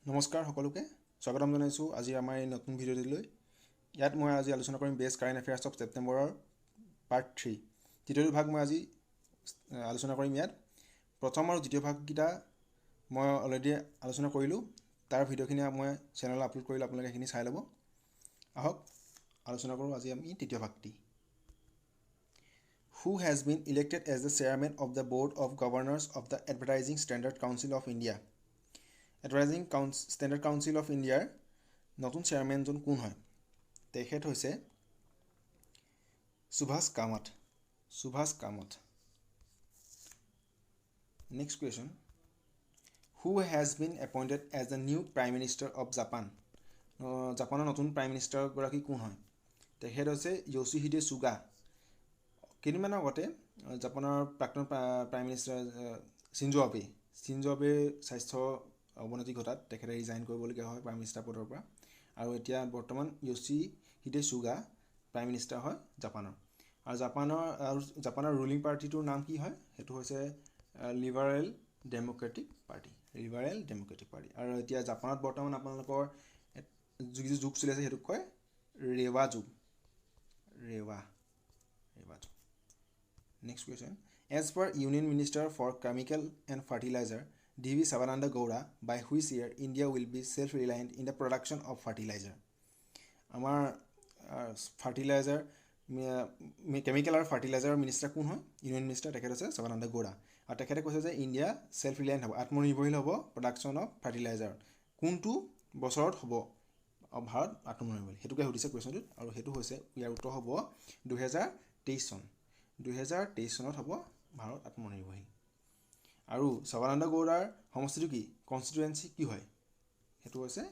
নমস্কাৰ সকলোকে স্বাগতম জনাইছোঁ আজি আমাৰ এই নতুন ভিডিঅ'টিলৈ। ইয়াত মই আজি আলোচনা কৰিম বেষ্ট কাৰেণ্ট এফেয়াৰ্ছ অফ ছেপ্টেম্বৰৰ পাৰ্ট 3। তৃতীয়টো ভাগ মই আজি আলোচনা কৰিম। ইয়াত প্ৰথম আৰু দ্বিতীয় ভাগকেইটা মই অলৰেডি আলোচনা কৰিলোঁ। তাৰ ভিডিঅ'খিনি মই চেনেলত আপলোড কৰিলোঁ, আপোনালোকে সেইখিনি চাই ল'ব। আহক আলোচনা কৰোঁ আজি আমি তৃতীয় ভাগটি। Who has been elected as the chairman of the Board of Governors of the Advertising Standard Council of India? Advertising standard council of ইণ্ডিয়াৰ নতুন চেয়াৰমেনজন কোন হয়? তেখেত হৈছে Subhash Kamath. Next question, who has been appointed as the new prime minister of Japan? জাপানৰ নতুন prime মিনিষ্টাৰগৰাকী কোন হয়? তেখেত হৈছে য়োশিহিডে সুগা। কেইদিনমানৰ আগতে জাপানৰ প্ৰাক্তন প্ৰাইম মিনিষ্টাৰ চিনজো আবেৰ স্বাস্থ্য অৱনতি ঘটাত তেখেতে ৰিজাইন কৰিবলগীয়া হয় প্ৰাইম মিনিষ্টাৰ পদৰ পৰা। আৰু এতিয়া বৰ্তমান য়োশিহিডে সুগা প্ৰাইম মিনিষ্টাৰ হয় জাপানৰ। আৰু জাপানৰ ৰুলিং পাৰ্টিটোৰ নাম কি হয়? সেইটো হৈছে লিবাৰেল ডেম'ক্ৰেটিক পাৰ্টি। আৰু এতিয়া জাপানত বৰ্তমান আপোনালোকৰ যিটো যুগ চলি আছে সেইটোক কয় ৰেৱা যুগ। Next question, as per union minister for chemical and fertiliser D.V. Savananda Gowda, by which year India will be self-reliant in the production of fertilizer? আমাৰ ফাৰ্টিলাইজাৰ কেমিকেল আৰু ফাৰ্টিলাইজাৰৰ মিনিষ্টাৰ কোন হয়? ইউনিয়ন মিনিষ্টাৰ তেখেত হৈছে সৰ্বানন্দ গৌড়া। আৰু তেখেতে কৈছে যে ইণ্ডিয়া ছেল্ফ ৰিলায়েণ্ট হ'ব, আত্মনিৰ্ভৰশীল হ'ব প্ৰডাকশ্যন অফ ফাৰ্টিলাইজাৰ। কোনটো বছৰত হ'ব ভাৰত আত্মনিৰ্ভৰশীল? সেইটোকে সুধিছে কুৱেশ্যনটোত। আৰু সেইটো হৈছে ইয়াৰ উত্তৰ হ'ব 2023 চন। 2023 চনত হ'ব ভাৰত আত্মনিৰ্ভৰশীল। আৰু সৰ্বানন্দ গৌড়াৰ সমষ্টিটো কি, কনষ্টিটুৱেঞ্চি কি হয়? সেইটো হৈছে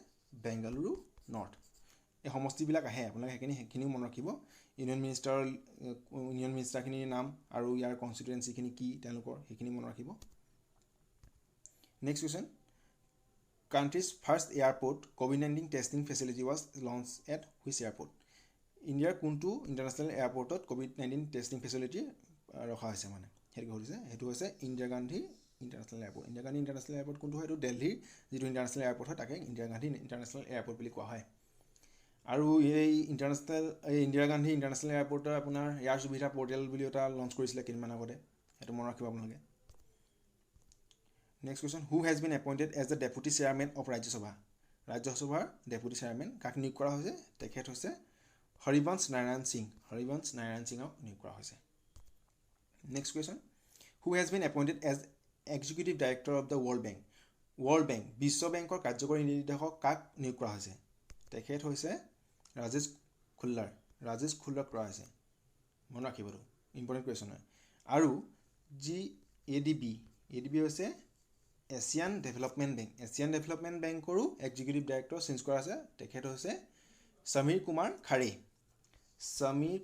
বেংগালুৰু নৰ্থ। এই সমষ্টিবিলাক আহে, আপোনালোকে সেইখিনিও মনত ৰাখিব। ইউনিয়ন মিনিষ্টাৰখিনিৰ নাম আৰু ইয়াৰ কনষ্টিটুৱেঞ্চিখিনি কি তেওঁলোকৰ সেইখিনি মনত ৰাখিব। Next question, countries first airport COVID-19 testing facility was launch at which airport? ইণ্ডিয়াৰ কোনটো ইণ্টাৰনেশ্যনেল এয়াৰপৰ্টত COVID-19 টেষ্টিং ফেচিলিটি ৰখা হৈছে মানে সেইটো সুধিছে। সেইটো হৈছে Indira Gandhi international airport. Indira Gandhi international airport কোনটো হয়? এইটো দিল্লীৰ যিটো ইণ্টাৰনেশ্যনেল এয়াৰপৰ্ট হয় তাকে ইন্দিৰা গান্ধী ইণ্টাৰনেশ্যনেল এয়াৰপৰ্ট বুলি কোৱা হয়। আৰু এই ইন্দিৰা গান্ধী ইণ্টাৰনেশ্যনেল এয়াৰপৰ্টৰ আপোনাৰ এয়াৰ সুবিধা পৰ্টেল বুলি এটা লঞ্চ কৰিছিলে কেইদিনমান আগতে, সেইটো মনত ৰাখিব আপোনালোকে। Next question, who has been appointed as the deputy chairman of Rajya Sabha? ৰাজ্যসভাৰ ডেপুটি চেয়াৰমেন কাক নিয়োগ কৰা হৈছে? তেখেত হৈছে হৰিবংশ নাৰায়ণ সিঙক নিয়োগ কৰা হৈছে। Next question, who has been appointed as executive director of the world bank বিশ্ব বেংকৰ কাৰ্যকৰী নিৰ্দেশক কাক নিয়োগ কৰা হৈছে? তেখেত হৈছে ৰাজেশ খুল্লাৰক কৰা হৈছে, মনত ৰাখিবতো, ইম্পৰ্টেণ্ট কুৱেশ্যন হয়। আৰু যি ADB হৈছে এছিয়ান ডেভেলপমেণ্ট বেংকৰো এক্সিকিউটিভ ডাইৰেক্টৰ চেঞ্জ কৰা আছে। তেখেত হৈছে সমীৰ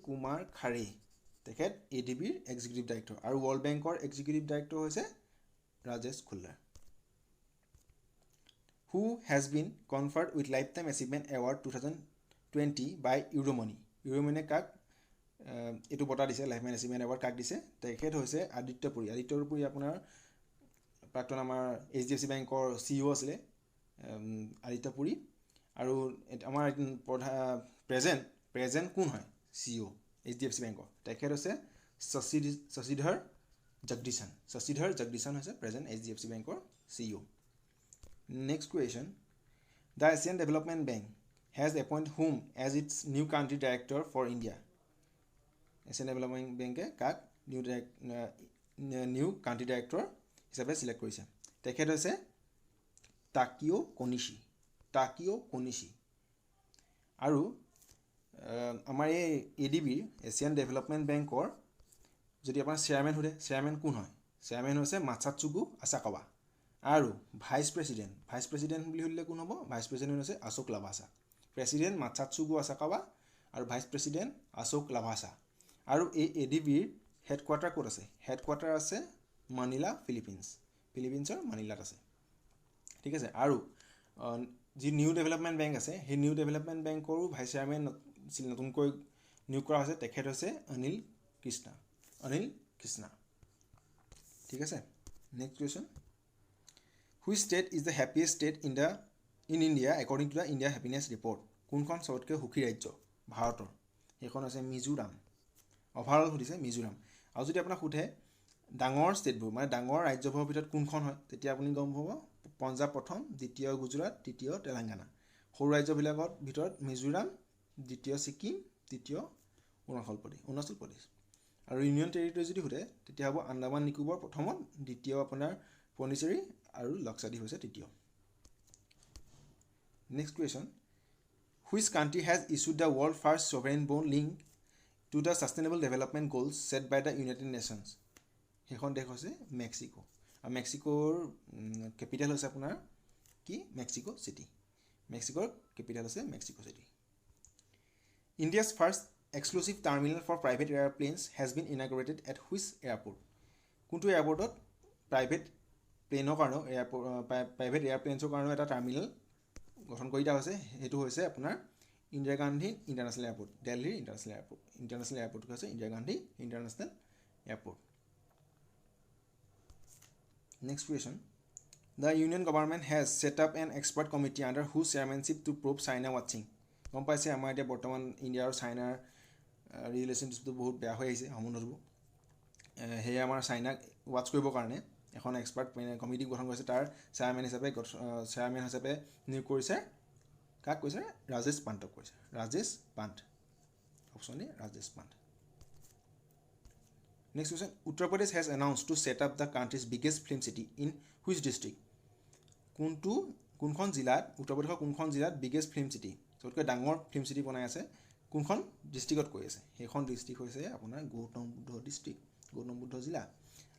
কুমাৰ খাৰে। তেখেত ADBৰ এক্সিকিউটিভ ডাইৰেক্টৰ। আৰু ৱৰ্ল্ড বেংকৰ এক্সিকিউটিভ ডাইৰেক্টৰ হৈছে Rajesh Khullar. Who has been conferred with lifetime achievement award 2020 by ইউৰোমনিয়ে কাক এইটো বঁটা দিছে? লাইফ টাইম এচিভমেণ্ট এৱাৰ্ড কাক দিছে? তেখেত হৈছে আদিত্য পুৰী আপোনাৰ প্ৰাক্তন আমাৰ HDFC বেংকৰ CEO আছিলে আদিত্য পুৰী। আৰু আমাৰ প্ৰেজেণ্ট কোন হয় CEO HDFC বেংকৰ? তেখেত হৈছে শশীধৰ জগদীশন হৈছে প্ৰেজেণ্ট HDFC বেংকৰ CEO। Next question, the Asian development bank has appoint whom as its new country director for India? Asian development বেংকে কাক নিউ কাণ্ট্ৰি ডাইৰেক্টৰ হিচাপে চিলেক্ট কৰিছে? তেখেত হৈছে টাকিঅ' কনিশি। আৰু আমাৰ এই ADBৰ এছিয়ান ডেভেলপমেণ্ট বেংকৰ যদি আপোনাৰ চেয়াৰমেন কোন হয়? চেয়াৰমেন হৈছে মাছাটছুগু আচাকাৱা। আৰু ভাইচ প্ৰেচিডেণ্ট বুলি সুধিলে কোন হ'ব? ভাইচ প্ৰেচিডেণ্ট হৈছে অশোক লাভাছা। প্ৰেচিডেণ্ট মাছাটছুগু আচাকাৱা আৰু ভাইচ প্ৰেচিডেণ্ট অশোক লাভাছা। আৰু এই ADBৰ হেডকোৱাৰ্টাৰ ক'ত আছে? হেডকোৱাৰ্টাৰ আছে মানিলা, ফিলিপিনছৰ মানিলাত আছে। ঠিক আছে। আৰু যি নিউ ডেভেলপমেণ্ট বেংক আছে সেই নিউ ডেভেলপমেণ্ট বেংকৰো ভাইচ চেয়াৰমেন নতুনকৈ নিয়োগ কৰা হৈছে। তেখেত হৈছে অনিল কৃষ্ণা। ঠিক আছে। Next question, which state is the happiest state in the in India according to the India happiness report কোনখন চবতকৈ সুখী ৰাজ্য ভাৰতৰ সেইখন হৈছে মিজোৰাম অভাৰঅল সুধিছে মিজোৰাম আৰু যদি আপোনাক সোধে ডাঙৰ ষ্টেটবোৰ মানে ডাঙৰ ৰাজ্যবোৰৰ ভিতৰত কোনখন হয় তেতিয়া আপুনি গম পাব পঞ্জাৱ প্ৰথম দ্বিতীয় গুজৰাট তৃতীয় তেলেংগানা সৰু ৰাজ্যবিলাকৰ ভিতৰত মিজোৰাম দ্বিতীয় ছিকিম তৃতীয় অৰুণাচল প্ৰদেশ আৰু ইউনিয়ন টেৰিটৰী যদি সোধে তেতিয়া হ'ব আন্দামান নিকোবৰ প্ৰথমত দ্বিতীয় আপোনাৰ পণ্ডিচেৰী আৰু লক্ষাদ্বীপ হৈছে তৃতীয় next question which country has issued the world first sovereign bond link to the sustainable development goals set by the United Nations সেইখন দেশ হৈছে মেক্সিকো আৰু মেক্সিকোৰ কেপিটেল হৈছে আপোনাৰ কি মেক্সিকো চিটি মেক্সিকোৰ কেপিটেল হৈছে Mexico City India's first exclusive terminal for private airplanes has been inaugurated at which airport কোনটো এয়াৰপৰ্টত প্ৰাইভেট প্লেনৰ কাৰণেও প্ৰাইভেট এয়াৰপ্লেনছৰ কাৰণেও এটা টাৰ্মিনেল গঠন কৰি দিয়া হৈছে সেইটো হৈছে আপোনাৰ ইন্দিৰা গান্ধী ইণ্টাৰনেশ্যনেল এয়াৰপৰ্ট দিল্লীৰ ইণ্টাৰনেশ্যনেল এয়াৰপৰ্টটো হৈছে Indira Gandhi international airport next question the union government has set up an expert committee under whose chairmanship to probe China ৱাটছিং গম পাইছে আমাৰ এতিয়া বৰ্তমান ইণ্ডিয়া আৰু চাইনাৰ ৰিলেশ্যনশ্বিপটো বহুত বেয়া হৈ আহিছে সম্বন্ধবোৰ সেয়ে আমাৰ চাইনাক ৱাটছ কৰিবৰ কাৰণে এখন এক্সপাৰ্ট কমিটি গঠন কৰিছে তাৰ চেয়াৰমেন হিচাপে নিয়োগ কৰিছে কাক কৈছে ৰাজেশ পাণ্টক কৈছে Rajesh Pant option A Rajesh Pant next question Uttar Pradesh has announce to set up the country's biggest film city in which district কোনখন জিলাত উত্তৰ প্ৰদেশৰ কোনখন জিলাত বিগেষ্ট ফিল্ম চিটি চবতকৈ ডাঙৰ ফিল্ম চিটি বনাই আছে কোনখন ডিষ্ট্ৰিক্টত কৈ আছে সেইখন ডিষ্ট্ৰিক্ট হৈছে আপোনাৰ গৌতম বুদ্ধ ডিষ্ট্ৰিক্ট গৌতম বুদ্ধ জিলা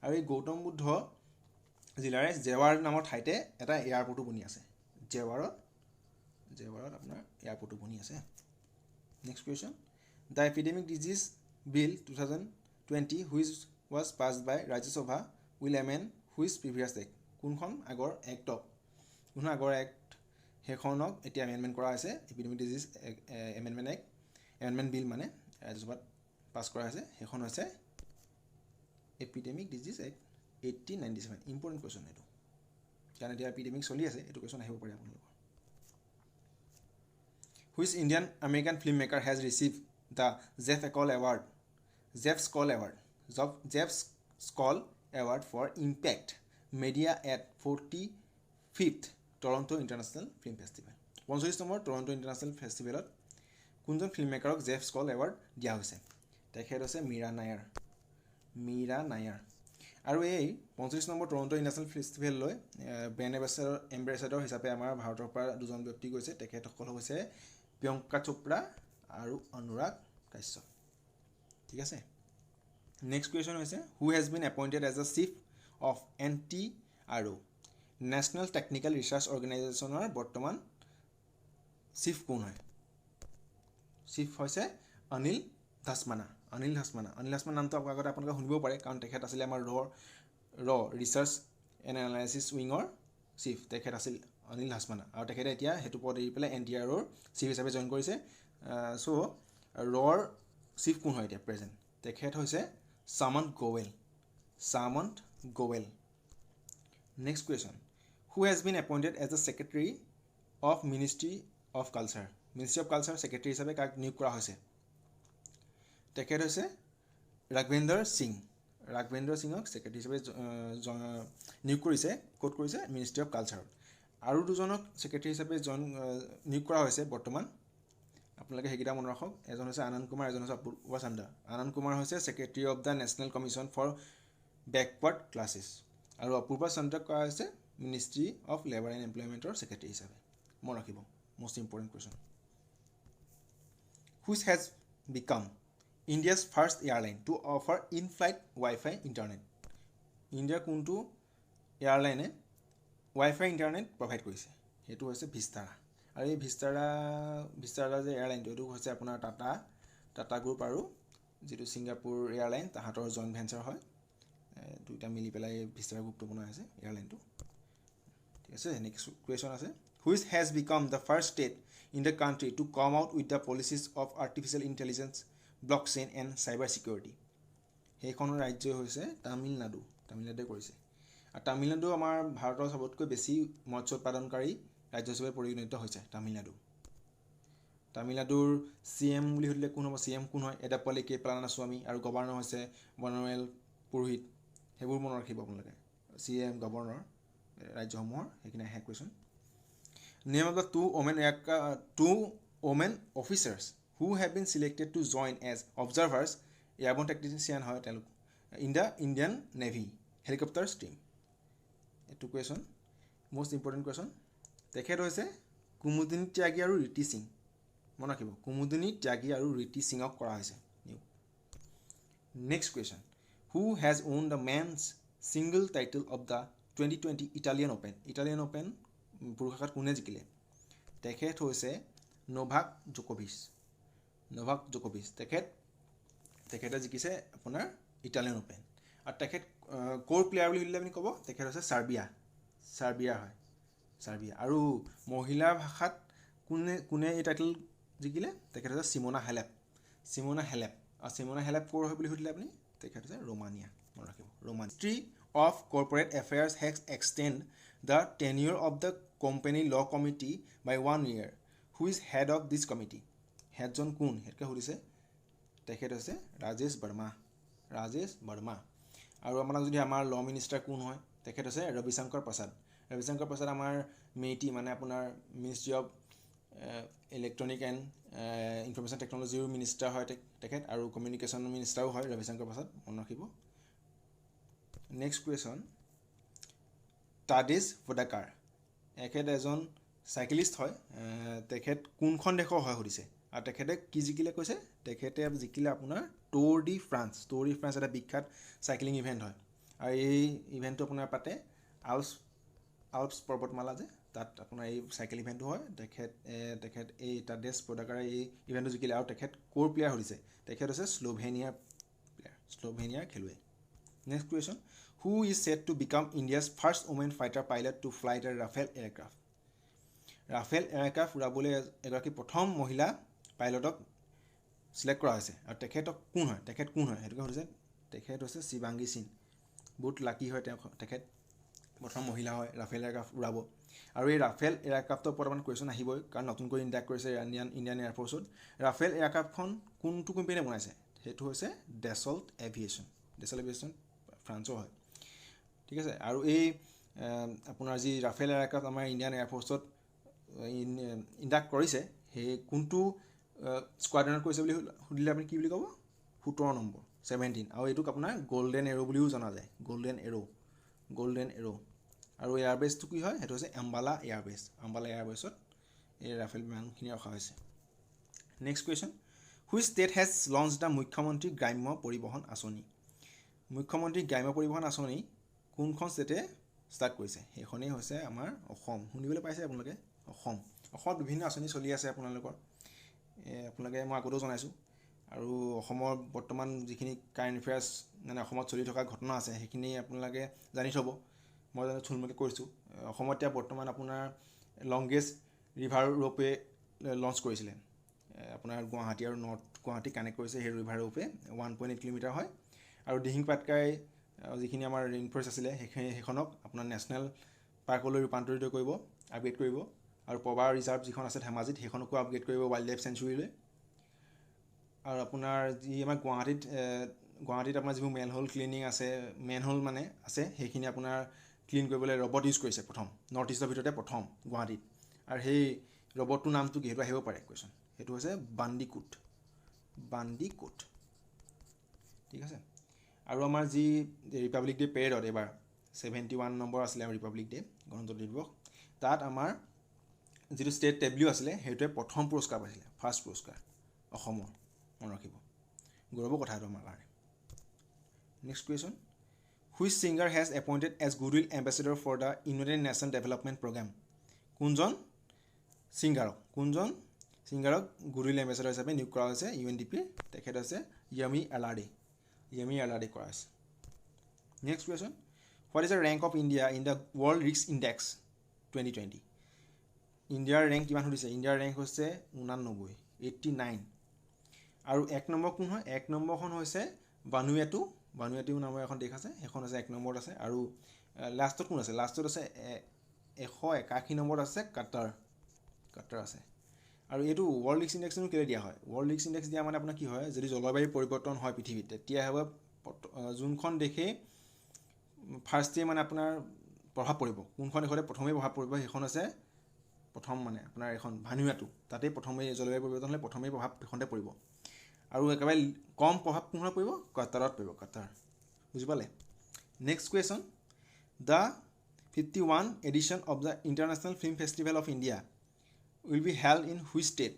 আৰু এই গৌতম বুদ্ধ জিলাৰে জেৱাৰ নামৰ ঠাইতে এটা এয়াৰপৰ্টো বনি আছে জেৱাৰত আপোনাৰ এয়াৰপৰ্টো বনি আছে next question the epidemic disease bill 2020 which was passed by Rajya Sabha will amend which previous act কোনখন আগৰ এক্ট সেইখনক এতিয়া এমেণ্ডমেণ্ট কৰা হৈছে এপিডেমিক ডিজিজ এমেণ্ডমেণ্ট বিল মানে ৰাজ্যসভাত পাছ কৰা হৈছে সেইখন হৈছে epidemic disease act 1897 important question এইটো কাৰণ এতিয়া এপিডেমিক চলি আছে এইটো কুৱেশ্যন আহিব পাৰে আপোনালোকৰ which Indian American film maker has receive the Jeff Skoll award for impact media at 45th Toronto international film festival 45 number Toronto international ফেষ্টিভেলত কোনজন ফিল্ম মেকাৰক জেফ স্কল এৱাৰ্ড দিয়া হৈছে তেখেত হৈছে মীৰা নায়াৰ আৰু এই 45 নম্বৰ টৰণ্টো ইণ্টাৰনেশ্যনেল ফেষ্টিভেললৈ ব্ৰেণ্ড এম্বেচাডৰ হিচাপে আমাৰ ভাৰতৰ পৰা দুজন ব্যক্তি গৈছে তেখেতসকল হৈছে প্ৰিয়ংকা চোপ্ৰা আৰু অনুৰাগ কাশ্যপ ঠিক আছে নেক্সট কুৱেশ্যন হৈছে who has been appointed as a chief of anti আৰু নেশ্যনেল টেকনিকেল ৰিচাৰ্চ অৰ্গেনাইজেশ্যনৰ বৰ্তমান চিফ কোন হয় চিফ হৈছে অনিল ধাচমানা নামটো আগতে আপোনালোকে শুনিব পাৰে কাৰণ তেখেত আছিলে আমাৰ ৰিচাৰ্চ এণ্ড এনালাইচিছ উইঙৰ চিফ তেখেত আছিল অনিল ধাচমানা আৰু তেখেতে এতিয়া সেইটো পদ এৰি পেলাই NTRৰ চিফ হিচাপে জইন কৰিছে চ' চিফ কোন হয় এতিয়া প্ৰেজেণ্ট তেখেত হৈছে Samant Goel next question who has been appointed as a secretary of ministry of culture secretary হিচাপে কাক নিয়োগ কৰা হৈছে তেখেত হৈছে ৰাঘবেন্দ্ৰ সিঙক ছেক্ৰেটাৰী হিচাপে নিয়োগ কৰিছে ক'ত কৰিছে মিনিষ্ট্ৰী অফ কালচাৰত আৰু দুজনক ছেক্ৰেটাৰী হিচাপে নিয়োগ কৰা হৈছে বৰ্তমান আপোনালোকে সেইকেইটা মনত ৰাখক এজন হৈছে আনন্দ কুমাৰ এজন হৈছে অপূৰ্বা চান্দা আনন্দ কুমাৰ হৈছে secretary of the national commission for backward classes আৰু অপূৰ্বা চান্দাক কৰা হৈছে মিনিষ্ট্ৰী অফ লেবাৰ এণ্ড এমপ্লয়মেণ্টৰ ছেক্ৰেটাৰী হিচাপে মনত ৰাখিব most important question which has become India's first airline to offer in-flight Wi-Fi internet India কোনটো এয়াৰলাইনে Wi-Fi internet provide কৰিছে সেইটো হৈছে ভিস্তাৰা আৰু এই ভিস্তাৰা যে এয়াৰলাইনটো এইটো হৈছে আপোনাৰ টাটা গ্ৰুপ আৰু যেটো ছিংগাপুৰ এয়াৰলাইন তাহাঁতৰ জইণ্ট ভেঞ্চাৰ হয় দুইটা মিলি পেলাই ভিস্তাৰা গ্ৰুপটো বনোৱা হৈছে এয়াৰলাইনটো ঠিক আছে নেক্সট কুৱেশ্যন আছে which has become the first state in the country to come out with the policies of artificial intelligence, blockchain and cyber security. সেইখন ৰাজ্য হৈছে তামিলনাডুৱে কৰিছে আৰু তামিলনাডু আমাৰ ভাৰতৰ সবতকৈ বেছি মৎস্য উৎপাদনকাৰী ৰাজ্য হিচাপে পৰিগণিত হৈছে তামিলনাডু। তামিলনাডুৰ CM বুলি সুধিলে কোন হ'ব? CM কোন হয়? এডাপ্পালি কে পালানিস্বামী আৰু গভৰ্ণৰ হৈছে বনৱেল পুৰোহিত। সেইবোৰ মনত ৰাখিব আপোনালোকে। CM গভৰ্ণৰ ৰাজ্যসমূহৰ সেইখিনি আহে question. Name of the two women officers who have been selected to join as observers airborne technician হয় তেওঁলোক in the Indian navy helicopter stream. এইটো কুৱেশ্যন মষ্ট ইম্পৰ্টেণ্ট কুৱেশ্যন। তেখেত হৈছে কুমুদিনী ত্যাগী আৰু ৰীতি সিং। মনত ৰাখিব, কুমুদিনী ত্যাগী আৰু ৰীতি সিঙক কৰা হৈছে নিয়োগ। Next question, who has won the men's single title of the 2020 Italian open? Italian open পুৰুষ শাখাত কোনে জিকিলে? তেখেত হৈছে নোভাক জকোভিচ। নোভাক জকোভিচ তেখেতে জিকিছে আপোনাৰ ইটালিয়ান অ'পেন। আৰু তেখেত ক'ৰ প্লেয়াৰ বুলি সুধিলে আপুনি ক'ব তেখেত হৈছে ছাৰ্বিয়াৰ হয়, ছাৰ্বিয়া। আৰু মহিলা ভাষাত কোনে এই টাইটেল জিকিলে? তেখেত হৈছে চিমোনা হেলেপ। আৰু চিমোনা হেলেপ ক'ৰ হয় বুলি সুধিলে আপুনি? তেখেত হৈছে ৰোমানিয়া। মনত ৰাখিব, Romania. Ministry of corporate affairs has extend the tenure of the company law committee by 1 year. Who is head of this committee? হেডজন কোন সেইটোকে সুধিছে। তেখেত হৈছে ৰাজেশ বৰ্মা। আৰু আপোনাক যদি আমাৰ ল মিনিষ্টাৰ কোন হয়? তেখেত হৈছে ৰবিশংকৰ প্ৰসাদ। ৰবিশংকৰ প্ৰসাদ আমাৰ মেইটি মানে আপোনাৰ ministry of electronic and information টেকন'লজিৰ মিনিষ্টাৰ হয় তেখেত, আৰু কমিউনিকেশ্যন মিনিষ্টাৰো হয় ৰবিশংকৰ প্ৰসাদ। মনত ৰাখিব। নেক্সট কুৱেশ্যন, টাডেছ ভোডাকাৰ এখেত এজন চাইকেলিষ্ট হয়। তেখেত কোনখন দেশৰ হয় সুধিছে, আৰু তেখেতে কি জিকিলে কৈছে? তেখেতে জিকিলে আপোনাৰ tour D France. Tour D France এটা বিখ্যাত চাইক্লিং ইভেণ্ট হয়, আৰু এই ইভেণ্টটো আপোনাৰ পাতে আল্পছ পৰ্বতমালা যে তাত আপোনাৰ এই চাইকেল ইভেণ্টটো হয়। তেখেত এই টাডেছ ভোডাকাৰে এই ইভেণ্টটো জিকিলে। আৰু তেখেত ক'ৰ প্লেয়াৰ সুধিছে? তেখেত হৈছে শ্লোভেনিয়াৰ খেলুৱৈ। Next question, who is set to become India's first women fighter pilot to fly the Rafale aircraft? Rafale aircraft উৰাবলৈ এগৰাকী প্ৰথম মহিলা পাইলটক চিলেক্ট কৰা হৈছে। আৰু তেখেত কোন হয় সেইটোকে সুধিছে। তেখেত হৈছে শিৱাংগী সিং। বহুত লাকি হয় তেখেত প্ৰথম মহিলা হয় ৰাফেল এয়াৰক্ৰাফ্ট উৰাব। আৰু এই ৰাফেল এয়াৰক্ৰাফ্টৰ ওপৰত অকণমান কুৱেশ্যন আহিবই, কাৰণ নতুনকৈ ইণ্ডাক্ট কৰিছে ইণ্ডিয়ান এয়াৰফ'ৰ্চত। ৰাফেল এয়াৰক্ৰাফ্টখন কোনটো কোম্পানীয়ে বনাইছে? সেইটো হৈছে ডেছল্ট এভিয়েশ্যন ফ্ৰান্সৰ হয়। ঠিক আছে। আৰু এই আপোনাৰ যি ৰাফেল এয়াৰক্ৰাফ্ট আমাৰ ইণ্ডিয়ান এয়াৰফ'ৰ্চত ইণ্ডাক্ট কৰিছে, সেই কোনটো স্কোৱাড্ৰনত কৰিছে বুলি সুধিলে আপুনি কি বুলি ক'ব? 17 নম্বৰ 17। আৰু এইটোক আপোনাৰ গল্ডেন এৰ' বুলিও জনা যায়, গল্ডেন এৰ'। আৰু এয়াৰবেছটো কি হয়? সেইটো হৈছে আম্বালা এয়াৰবেছ। আম্বালা এয়াৰবেছত এই ৰাফেল বিমানখিনি ৰখা হৈছে। Next question, which state has launch the মুখ্যমন্ত্ৰী গ্ৰাম্য পৰিবহণ আঁচনি? মুখ্যমন্ত্ৰী গ্ৰাম্য পৰিবহণ আঁচনি কোনখন ষ্টেটে ষ্টাৰ্ট কৰিছে? সেইখনেই হৈছে আমাৰ অসম। শুনিবলৈ পাইছে আপোনালোকে? অসমত বিভিন্ন আঁচনি চলি আছে আপোনালোকে মই আগতেও জনাইছোঁ। আৰু অসমৰ বৰ্তমান যিখিনি কাৰেণ্ট এফেয়াৰ্ছ মানে অসমত চলি থকা ঘটনা আছে সেইখিনি আপোনালোকে জানি থ'ব। মই থুলমূলকৈ কৰিছোঁ। অসমত এতিয়া বৰ্তমান আপোনাৰ লংগেষ্ট ৰিভাৰ ৰ'পৱে লঞ্চ কৰিছিলে। আপোনাৰ গুৱাহাটী আৰু নৰ্থ গুৱাহাটী কানেক্ট কৰিছে সেই ৰিভাৰ ৰ'পৱে 1.8 কিলোমিটাৰ হয়। আৰু দিহিং পাটকাই যিখিনি আমাৰ ৰেইন ফৰেষ্ট আছিলে সেইখনক আপোনাৰ নেশ্যনেল পাৰ্কলৈ ৰূপান্তৰিত কৰিব, আপগ্ৰেড কৰিব। আৰু পবাৰ ৰিজাৰ্ভ যিখন আছে ধেমাজিত সেইখনকো আপগ্ৰেড কৰিব ৱাইল্ড লাইফ চেঞ্চুৰীলৈ। আৰু আপোনাৰ যি আমাৰ গুৱাহাটীত আপোনাৰ যিবোৰ মেনহোল ক্লিনিং আছে সেইখিনি আপোনাৰ ক্লিন কৰিবলৈ ৰবট ইউজ কৰিছে প্ৰথম, নৰ্থ ইষ্টৰ ভিতৰতে প্ৰথম গুৱাহাটীত। আৰু সেই ৰবটটোৰ নামটো কি সেইটো আহিব পাৰে কুৱেশ্যন। সেইটো হৈছে বান্দিকুট। ঠিক আছে। আৰু আমাৰ যি ৰিপাব্লিক ডে পেৰেডত এইবাৰ 71 নম্বৰ আছিলে ৰিপাব্লিক ডে গণতন্ত্ৰ দিৱস, তাত আমাৰ যিটো ষ্টেট টেবলিউ আছিলে সেইটোৱে প্ৰথম পুৰস্কাৰ পাইছিলে, ফাৰ্ষ্ট পুৰস্কাৰ অসমৰ। মনত ৰাখিব, গৌৰৱৰ কথা এইটো আমাৰ কাৰণে। Next question, which singer has appointed as goodwill ambassador for the United Nation development program? কোনজন ছিংগাৰক গুডউইল এম্বেচেডৰ হিচাপে নিয়োগ কৰা হৈছে UNDP-ৰ? তেখেত হৈছে য়ামি আলাডে কৰা হৈছে। Next question, what is the rank of India in the world risk index 2020? ইণ্ডিয়াৰ ৰেংক কিমান সুধিছে? ইণ্ডিয়াৰ ৰেংক হৈছে 89। আৰু 1 নম্বৰ কোন হয়? 1 নম্বৰখন হৈছে ভানুৱেটু নামৰ এখন দেশ আছে, সেইখন হৈছে 1 নম্বৰত আছে। আৰু লাষ্টত কোন আছে? লাষ্টত আছে 181 নম্বৰত আছে কাটাৰ আছে। আৰু এইটো ৱৰ্ল্ড ৰিস্ক ইণ্ডেক্সনো কেলৈ দিয়া হয়? ৱৰ্ল্ড ৰিস্ক ইণ্ডেক্স দিয়া মানে আপোনাৰ কি হয়, যদি জলবায়ু পৰিৱৰ্তন হয় পৃথিৱীত, তেতিয়া হ'ব যোনখন দেশে ফাৰ্ষ্টে মানে আপোনাৰ প্ৰভাৱ পৰিব, কোনখন দেশতে প্ৰথমেই প্ৰভাৱ পৰিব, সেইখন হৈছে প্ৰথম মানে আপোনাৰ এখন ভানুৱাটো, তাতেই প্ৰথমেই জলবায়ু পৰিৱৰ্তন হ'লে প্ৰথমেই প্ৰভাৱ সেইখনতে পৰিব। আৰু একেবাৰে কম প্ৰভাৱ কোনখনত পৰিব? কাটাৰত পৰিব, কাটাৰ। বুজি পালে? Next question, the 51 edition of the international film festival of India will be held in which state?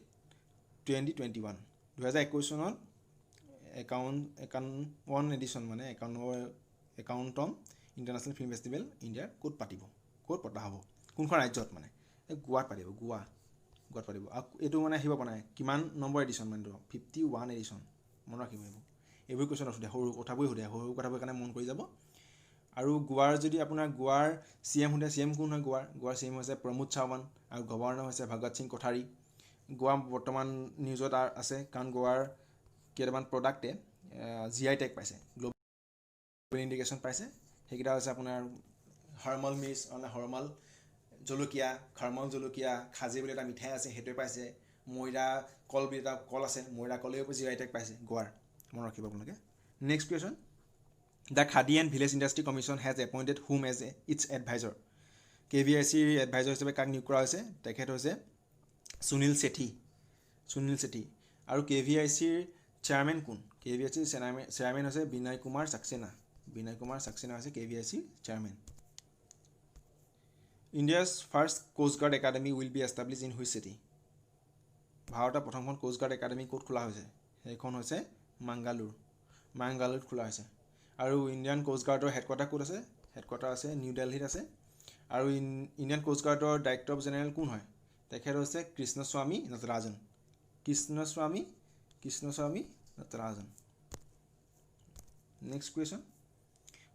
2021 2021 চনত 51 এডিশ্যন মানে 51তম ইণ্টাৰনেশ্যনেল ফিল্ম ফেষ্টিভেল ইণ্ডিয়াৰ ক'ত পাতিব, ক'ত পতা হ'ব, কোনখন ৰাজ্যত মানে? গোৱাত পাতিব, গোৱাত পাতিব। আৰু এইটো মানে আহিব পৰা নাই কিমান নম্বৰ এডিশ্যন মানে 51 এডিশ্যন, মনত ৰাখিব এইবোৰ কুৱেশ্যন সোধে, সৰু কথাবোৰ সোধে, সৰু কথাবোৰ কাৰণে মন কৰি যাব। আৰু গোৱাৰ যদি আপোনাৰ গোৱাৰ CM সোধে, CM কোন হয় গোৱাৰ CM হৈছে প্ৰমোদ ছাৱন্ত আৰু গভৰ্ণৰ হৈছে ভগত সিং কোঠাৰী। গোৱা বৰ্তমান নিউজত আছে কাৰণ গোৱাৰ কেইটামান প্ৰডাক্টে GI টেগ পাইছে, গ্ল'বেল ইণ্ডিকেশ্যন পাইছে। সেইকেইটা হৈছে আপোনাৰ হৰমল মিৰ্চ মানে হৰমল জলকীয়া, খাৰমল জলকীয়া, খাজী বুলি এটা মিঠাই আছে সেইটোৱে পাইছে, ময়দা কল বুলি এটা কল আছে, ময়দা কলেও GI টেগ পাইছে গোৱাৰ, মনত ৰাখিব আপোনালোকে। Next question, the Khadi and village industry commission has appointed whom as its advisor. KVICৰ এডভাইজৰ হিচাপে কাক নিয়োগ কৰা হৈছে? তেখেত হৈছে সুনীল ছেঠী। আৰু KVICৰ চেয়াৰমেন কোন? KVICৰ চেয়াৰমেন হৈছে বিনয় কুমাৰ ছাক্সেনা হৈছে KVICৰ chairman. India's first coast guard academy will be establish in which city? ভাৰতৰ প্ৰথমখন কোষ্ট গাৰ্ড একাডেমি ক'ত খোলা হৈছে? সেইখন হৈছে মাংগালুৰত খোলা হৈছে। আৰু ইণ্ডিয়ান কোষ্ট গাৰ্ডৰ হেডকোৱাৰ্টাৰ ক'ত আছে? হেডকোৱাৰ্টাৰ আছে নিউ দিল্লীত আছে। আৰু ইণ্ডিয়ান কোষ্ট গাৰ্ডৰ ডাইৰেক্টৰ অফ জেনেৰেল কোন হয়? তেখেত হৈছে Krishnaswamy Natarajan. Next question,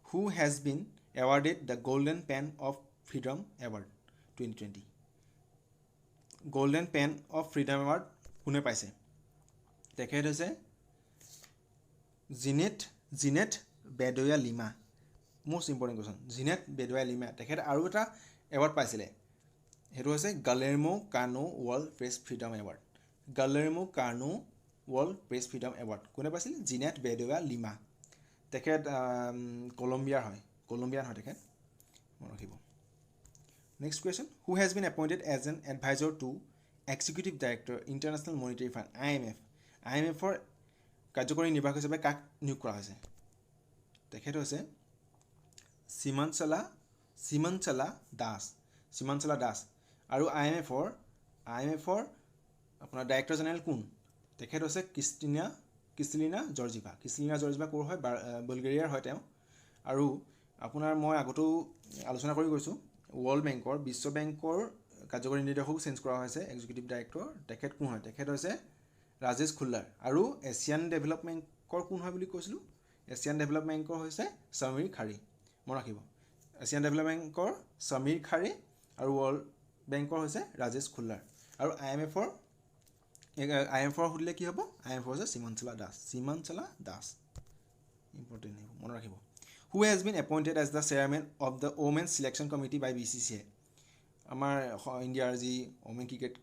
who has been awarded the golden pen of freedom award 2020? Golden pen of freedom award কোনে পাইছে? তেখেত হৈছে Jineth Bedoya Lima. Most important question, Jineth Bedoya Lima. তেখেত আৰু এটা এৱাৰ্ড পাইছিলে, সেইটো হৈছে Guillermo Cano world press freedom award. কোনে পাইছিল? জিনেট বেডয়া লিমা। তেখেত কলম্বিয়ান হয় তেখেত, মনত ৰাখিব। Next question, who has been appointed as an advisor to executive director international monetary fund IMFৰ কাৰ্যকৰী নিৰ্বাহক হিচাপে কাক নিয়োগ কৰা হৈছে? তেখেত হৈছে সীমাঞ্চলা দাস। আৰু IMFৰ আপোনাৰ ডাইৰেক্টৰ জেনেৰেল কোন? তেখেত হৈছে ক্ৰিষ্টেলিনা জৰ্জিভা। ক'ৰ হয়? বালগেৰিয়াৰ হয় তেওঁ। আৰু আপোনাৰ মই আগতেও আলোচনা কৰি গৈছোঁ, বিশ্ব বেংকৰ কাৰ্যকৰী নিৰ্দেশকো চেঞ্জ কৰা হৈছে এক্সিকিউটিভ ডাইৰেক্টৰ। তেখেত কোন হয়? তেখেত হৈছে ৰাজেশ খুল্লাৰ। আৰু এছিয়ান ডেভেলপমেণ্ট বেংকৰ কোন হয় বুলি কৈছিলোঁ? এছিয়ান ডেভেলপমেণ্ট বেংকৰ হৈছে সমীৰ খাৰী, মনত ৰাখিব। এছিয়ান ডেভেলপমেণ্ট বেংকৰ সমীৰ খাৰী আৰু ৱৰ্ল্ড বেংকৰ হৈছে ৰাজেশ খুল্লাৰ। আৰু IMFৰ সুধিলে কি হ'ব? IMFৰ হৈছে সীমাঞ্চলা দাস। ইম্পৰ্টেণ্ট, মনত ৰাখিব। Who has been appointed as the chairman of the women's selection committee by BCCI? আমাৰ ইণ্ডিয়াৰ যি ওমেন ক্ৰিকেট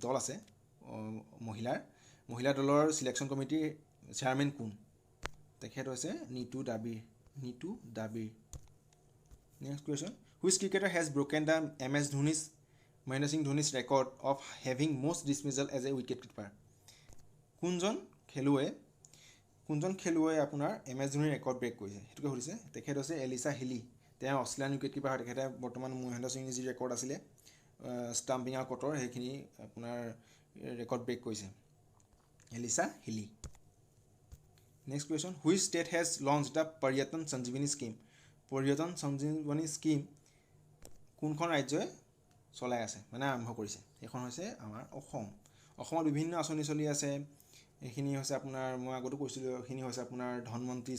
দল আছে, মহিলা দলৰ চিলেকশ্যন কমিটিৰ চেয়াৰমেন কোন? তেখেত হৈছে Neetu Dabir. Next question, which cricketer has broken the Mahendra Singh Dhoni's record of having most dismissal as a wicket keeper? কোনজন খেলুৱৈ আপোনাৰ MS ধোনিৰ ৰেকৰ্ড ব্ৰেক কৰিছে সেইটোকে সুধিছে। তেখেত হৈছে এলিছা হিলি। তেওঁ অষ্ট্ৰেলিয়ান উইকেট কিপাৰ হয়। তেখেতে বৰ্তমান মহেন্দ্ৰ সিং যি ৰেকৰ্ড আছিলে ষ্টাম্পিং আৰু কটৰ, সেইখিনি আপোনাৰ ৰেকৰ্ড ব্ৰেক কৰিছে Alyssa Healy. Next question, which state has launch the Paryatan Sanjivani scheme? কোনখন ৰাজ্যই চলাই আছে মানে আৰম্ভ কৰিছে? সেইখন হৈছে আমাৰ অসমত বিভিন্ন আঁচনি চলি আছে। এইখিনি হৈছে আপোনাৰ, মই আগতো কৈছিলোঁ, এইখিনি হৈছে আপোনাৰ ধনমন্ত্ৰী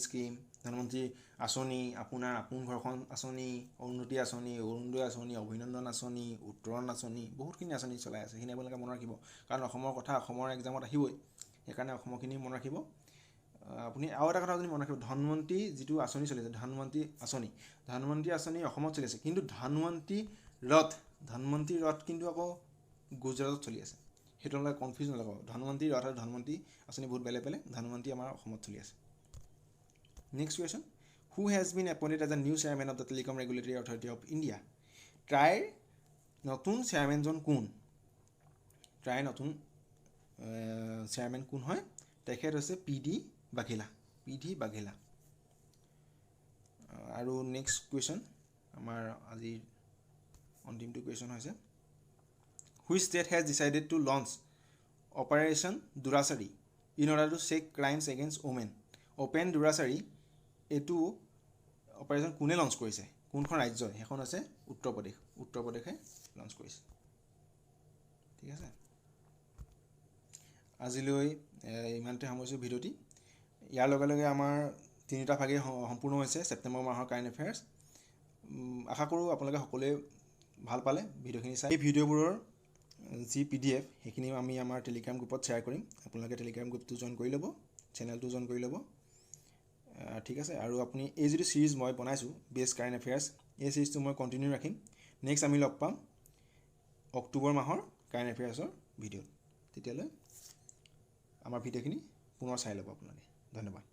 আঁচনি, আপোনাৰ আপোন ঘৰখন আঁচনি, উন্নতি আঁচনি, অৰুণোদয় আঁচনি, অভিনন্দন আঁচনি, উত্তৰণ আঁচনি, বহুতখিনি আঁচনি চলাই আছে। সেইখিনি আপোনালোকে মনত ৰাখিব, কাৰণ অসমৰ কথা অসমৰ এক্সামত আহিবই, সেইকাৰণে অসমৰখিনি মনত ৰাখিব। আপুনি আৰু এটা কথা আপুনি মনত ৰাখিব, ধনমন্ত্ৰী যিটো আঁচনি চলিছে, ধনমন্ত্ৰী আঁচনি অসমত চলি আছে, কিন্তু ধনমন্ত্ৰী ৰথ কিন্তু আকৌ গুজৰাটত চলি আছে। সেইটো আপোনালোকে কনফিউজ নলগাব। ধনমন্ত্ৰী ৰথ আৰু ধনমন্ত্ৰী আঁচনি বহুত বেলেগ বেলেগ। ধনমন্ত্ৰী আমাৰ অসমত চলি আছে। Next question, who has been appointed as a new chairman of the telecom regulatory authority of India? ট্ৰাইৰ নতুন চেয়াৰমেনজন কোন? ট্ৰাইৰ নতুন চেয়াৰমেন কোন হয়? তেখেত হৈছে পি ডি বাঘেলা। আৰু নেক্সট কুৱেশ্যন, আমাৰ আজিৰ অন্তিমটো কুৱেশ্যন হৈছে, which state has decided to launch operation Durachari in order to check crimes against women? Open Durachari এইটো অপাৰেশ্যন কোনে লঞ্চ কৰিছে? কোনখন ৰাজ্যই? সেইখন হৈছে উত্তৰ প্ৰদেশে লঞ্চ কৰিছে। ঠিক আছে, আজিলৈ ইমানতে সামৰিছোঁ ভিডিঅ'টি। ইয়াৰ লগে লগে আমাৰ 3টা ভাগেই সম্পূৰ্ণ হৈছে ছেপ্টেম্বৰ মাহৰ কাৰেণ্ট এফেয়াৰ্ছ। আশা কৰোঁ আপোনালোকে সকলোৱে ভাল পালে ভিডিঅ'খিনি চাই। এই ভিডিঅ'বোৰৰ যি PDF সেইখিনি আমি আমাৰ টেলিগ্ৰাম গ্ৰুপত শ্বেয়াৰ কৰিম। আপোনালোকে টেলিগ্ৰাম গ্ৰুপটো জইন কৰি ল'ব, চেনেলটো জইন কৰি ল'ব। ঠিক আছে, আৰু আপুনি এই যিটো ছিৰিজ মই বনাইছোঁ বেষ্ট কাৰেণ্ট এফেয়াৰ্ছ, এই ছিৰিজটো মই কণ্টিনিউ ৰাখিম। নেক্সট আমি লগ পাম অক্টোবৰ মাহৰ কাৰেণ্ট এফেয়াৰ্ছৰ ভিডিঅ'ত। তেতিয়ালৈ আমাৰ ভিডিঅ'খিনি পুনৰ চাই ল'ব আপোনালোকে। ধন্যবাদ।